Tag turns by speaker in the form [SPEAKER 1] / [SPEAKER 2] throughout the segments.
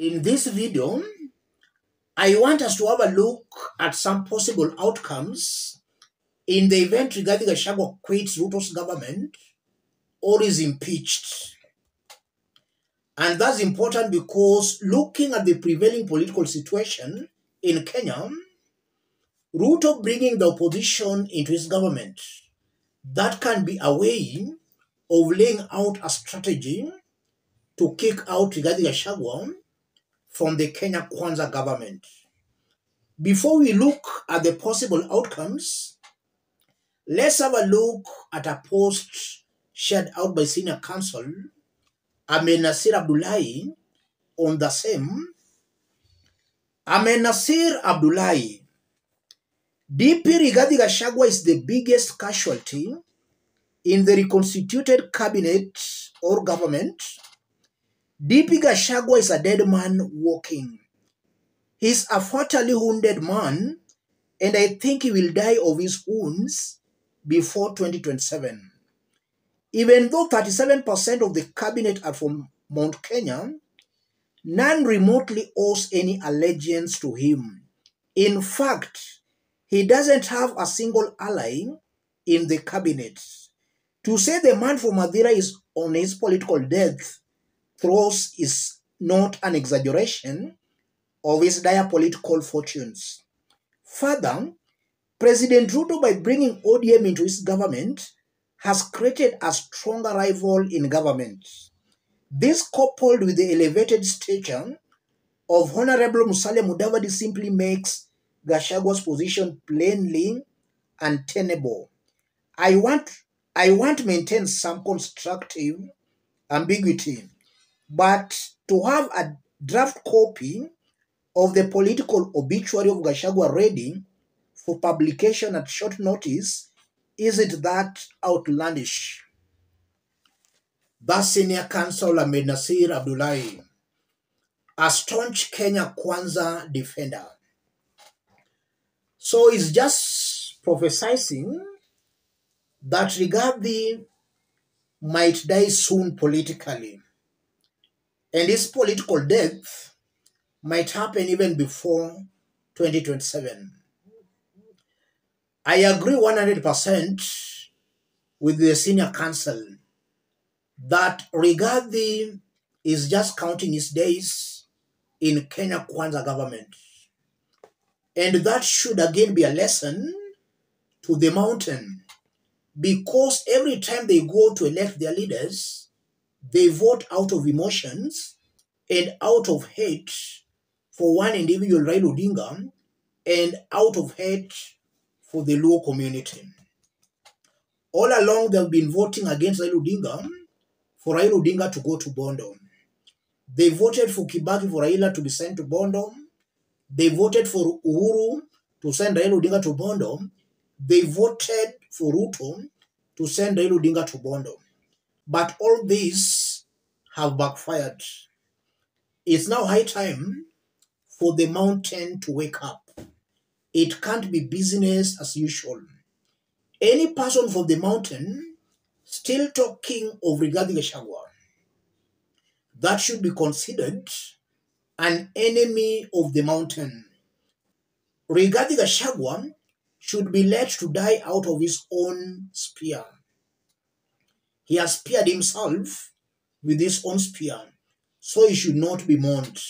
[SPEAKER 1] In this video, I want us to have a look at some possible outcomes in the event Rigathi Gachagua quits Ruto's government or is impeached. And that's important because looking at the prevailing political situation in Kenya, Ruto bringing the opposition into his government, that can be a way of laying out a strategy to kick out Rigathi Gachagua from the Kenya Kwanza government. Before we look at the possible outcomes, let's have a look at a post shared out by senior counsel Ahmednassir Abdullahi on the same. Ahmednassir Abdullahi, DP Rigathi Gachagua is the biggest casualty in the reconstituted cabinet or government. DP Gachagua is a dead man walking. He's a fatally wounded man, and I think he will die of his wounds before 2027. Even though 37% of the cabinet are from Mount Kenya, none remotely owes any allegiance to him. In fact, he doesn't have a single ally in the cabinet. To say the man from Madeira is on his political death throes is not an exaggeration of his dire political fortunes. Further, President Ruto, by bringing ODM into his government, has created a stronger rival in government. This, coupled with the elevated stature of Honorable Musalia Mudavadi, simply makes Gachagua's position plainly untenable. I want to maintain some constructive ambiguity, but to have a draft copy of the political obituary of Gachagua ready for publication at short notice isn't that outlandish? That's senior counsel Ahmednassir Abdullahi, a staunch Kenya Kwanza defender. So he's just prophesizing that Rigathi might die soon politically, and his political death might happen even before 2027. I agree 100% with the senior counsel that Rigathi is just counting his days in Kenya Kwanza government. And that should again be a lesson to the mountain, because every time they go to elect their leaders, they vote out of emotions and out of hate for one individual, Raila Odinga, and out of hate for the Luo community. All along, they've been voting against Raila Odinga for Raila Odinga to go to Bondo. They voted for Kibaki for Raila to be sent to Bondo. They voted for Uhuru to send Raila Odinga to Bondo. They voted for Ruto to send Raila Odinga to Bondo. But all these have backfired. It's now high time for the mountain to wake up. It can't be business as usual. Any person from the mountain still talking of Rigathi Gachagua, that should be considered an enemy of the mountain. Rigathi Gachagua should be let to die out of his own spear. He has speared himself with his own spear, so he should not be mourned.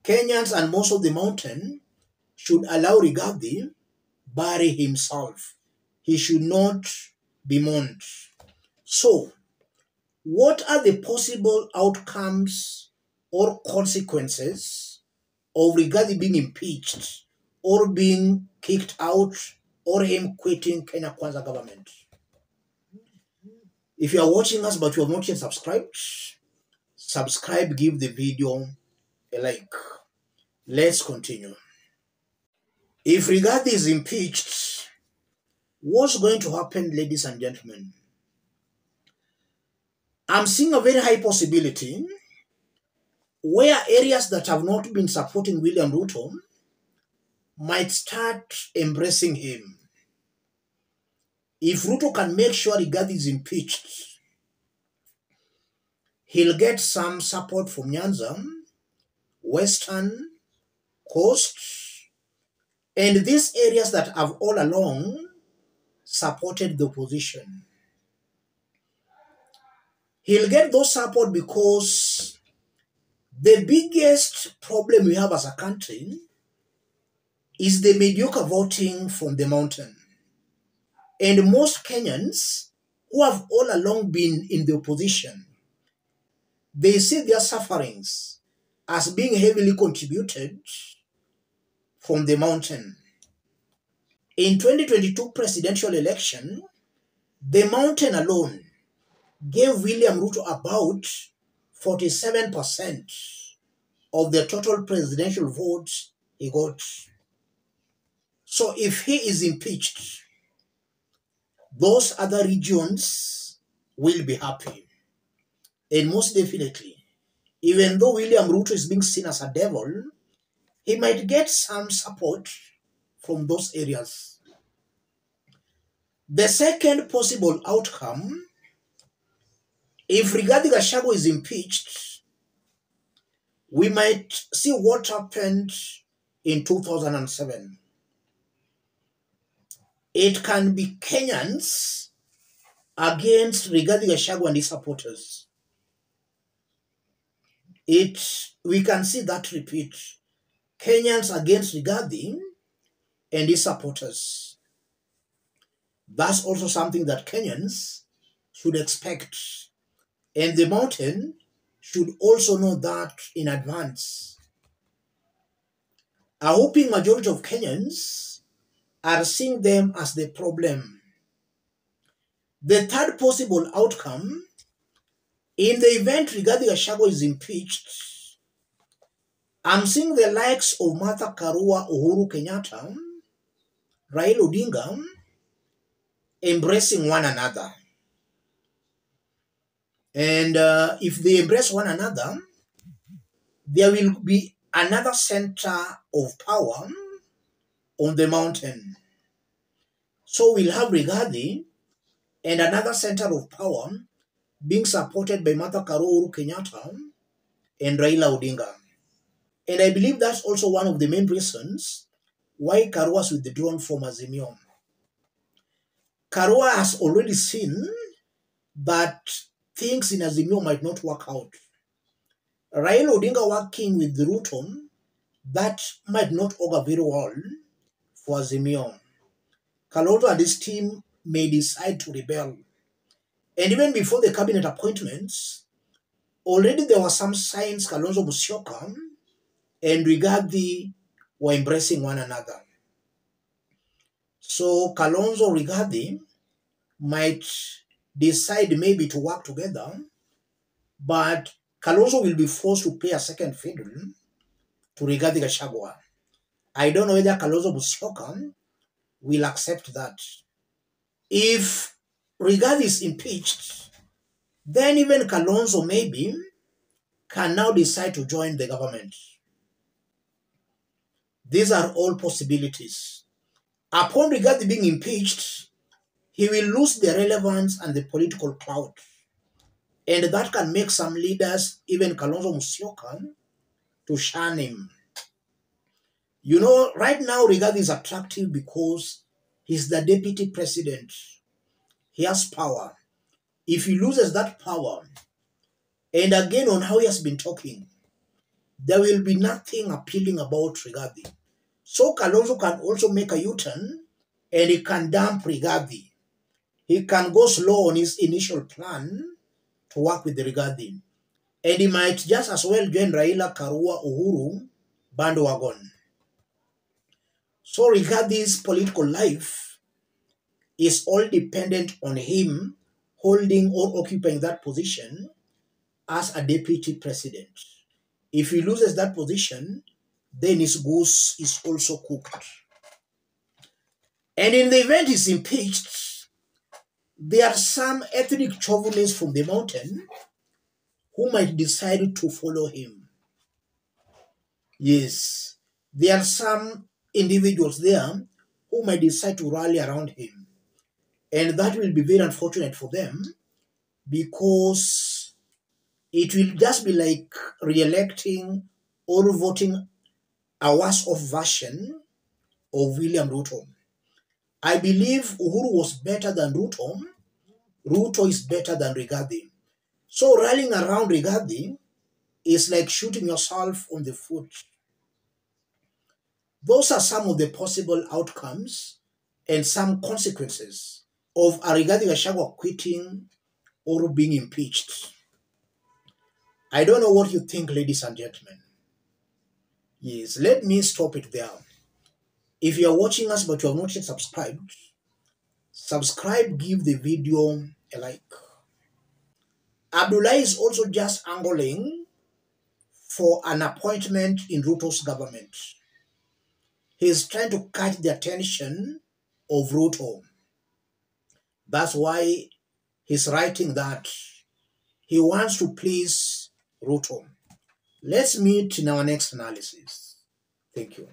[SPEAKER 1] Kenyans and most of the mountain should allow Rigathi bury himself. He should not be mourned. So, what are the possible outcomes or consequences of Rigathi being impeached or being kicked out or him quitting Kenya Kwanza government? If you are watching us but you have not yet subscribed, subscribe, give the video a like. Let's continue. If Rigathi is impeached, what's going to happen, ladies and gentlemen? I'm seeing a very high possibility where areas that have not been supporting William Ruto might start embracing him. If Ruto can make sure Rigathi is impeached, He'll get some support from Nyanza, Western, Coast, and these areas that have all along supported the opposition. He'll get those support because the biggest problem we have as a country is the mediocre voting from the mountain. And most Kenyans who have all along been in the opposition, they see their sufferings as being heavily contributed from the mountain. In 2022 presidential election, the mountain alone gave William Ruto about 47% of the total presidential votes he got. So if he is impeached, those other regions will be happy. And most definitely, even though William Ruto is being seen as a devil, he might get some support from those areas. The second possible outcome, if Rigathi Gachagua is impeached, we might see what happened in 2007. It can be Kenyans against Rigathi Gachagua and his supporters. We can see that repeat. Kenyans against Rigathi and his supporters. That's also something that Kenyans should expect. And the mountain should also know that in advance. A whopping majority of Kenyans are seeing them as the problem. The third possible outcome, in the event Rigathi Gachagua is impeached, I'm seeing the likes of Martha Karua, Uhuru Kenyatta, Raila Odinga embracing one another. And if they embrace one another, there will be another center of power on the mountain. So we'll have Rigathi and another center of power being supported by Martha Karua, Uhuru Kenyatta, and Raila Odinga. And I believe that's also one of the main reasons why Karua was withdrawn from Azimio. Karua has already seen that things in Azimio might not work out. Raila Odinga working with Ruto, that might not augur very well for Azimio. Kalonzo and his team may decide to rebel. And even before the cabinet appointments, already there were some signs Kalonzo Musyoka and Rigathi were embracing one another. So Kalonzo Rigathi might decide maybe to work together, but Kalonzo will be forced to play a second fiddle to Rigathi Gachagua. I don't know whether Kalonzo Musyoka will accept that. If Rigathi is impeached, then even Kalonzo maybe can now decide to join the government. These are all possibilities. Upon Rigathi being impeached, he will lose the relevance and the political clout. And that can make some leaders, even Kalonzo Musyoka, to shun him. You know, right now Rigathi is attractive because he's the deputy president. He has power. If he loses that power, and again on how he has been talking, there will be nothing appealing about Rigathi. So Kalonzo can also make a U-turn and he can dump Rigathi. He can go slow on his initial plan to work with the Rigathi. And he might just as well join Raila, Karua, Uhuru bandwagon. So Rigathi's political life is all dependent on him holding or occupying that position as a deputy president. If he loses that position, then his goose is also cooked. And in the event he's impeached, there are some ethnic chauvinists from the mountain who might decide to follow him. Yes, there are some individuals there who might decide to rally around him. And that will be very unfortunate for them because It will just be like re-electing or voting a worse-off version of William Ruto. I believe Uhuru was better than Ruto. Ruto is better than Rigathi. So rallying around Rigathi is like shooting yourself on the foot. Those are some of the possible outcomes and some consequences of a Rigathi Gachagua quitting or being impeached. I don't know what you think, ladies and gentlemen. Yes, let me stop it there. If you are watching us but you have not yet subscribed, subscribe, give the video a like. Abdullahi is also just angling for an appointment in Ruto's government. He is trying to catch the attention of Ruto. That's why he's writing that he wants to please Ruto. Let's meet in our next analysis. Thank you.